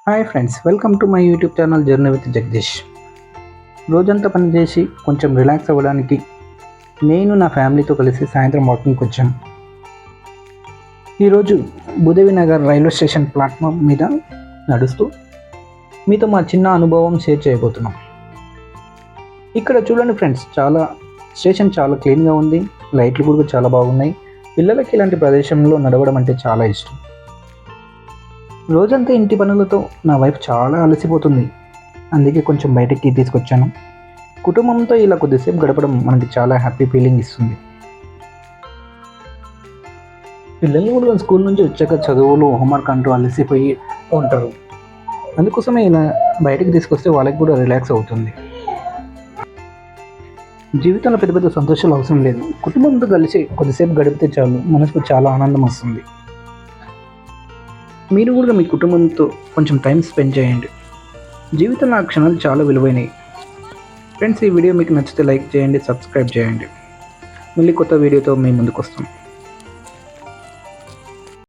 Hi friends, welcome to my YouTube channel journey with Jagadish. రోజంతా పనిచేసి కొంచెం రిలాక్స్ అవ్వడానికి నేను నా ఫ్యామిలీతో కలిసి సాయంత్రం వాకింగ్కి వచ్చాం. ఈరోజు Bhudevi Nagar railway station platform మీద నడుస్తూ మీతో మా చిన్న అనుభవం షేర్ చేయబోతున్నాం. ఇక్కడ చూడండి ఫ్రెండ్స్, స్టేషన్ చాలా క్లీన్గా ఉంది, లైట్లు కూడా చాలా బాగున్నాయి. పిల్లలకి ఇలాంటి ప్రదేశంలో నడవడం అంటే చాలా ఇష్టం. రోజంతా ఇంటి పనులతో నా వైఫ్ చాలా అలసిపోతుంది, అందుకే కొంచెం బయటికి తీసుకొచ్చాను. కుటుంబంతో ఇలా కొద్దిసేపు గడపడం మనకి చాలా హ్యాపీ ఫీలింగ్ ఇస్తుంది. పిల్లలు కూడా స్కూల్ నుంచి వచ్చాక చదువులు హోంవర్క్ అంటూ అలసిపోయి ఉంటారు, అందుకోసమే ఇలా బయటికి తీసుకొస్తే వాళ్ళకి కూడా రిలాక్స్ అవుతుంది. జీవితంలో పెద్ద పెద్ద సంతోషాలు అవసరం లేదు, కుటుంబంతో కలిసి కొద్దిసేపు గడిపితే చాలు, మనసుకు చాలా ఆనందం వస్తుంది. మీరు కూడా మీ కుటుంబంతో కొంచెం టైం స్పెండ్ చేయండి. జీవితంలో ఆ క్షణాలు చాలా విలువైనవి. ఫ్రెండ్స్, ఈ వీడియో మీకు నచ్చితే లైక్ చేయండి, సబ్స్క్రైబ్ చేయండి. మళ్ళీ కొత్త వీడియోతో మేము ముందుకు వస్తాం.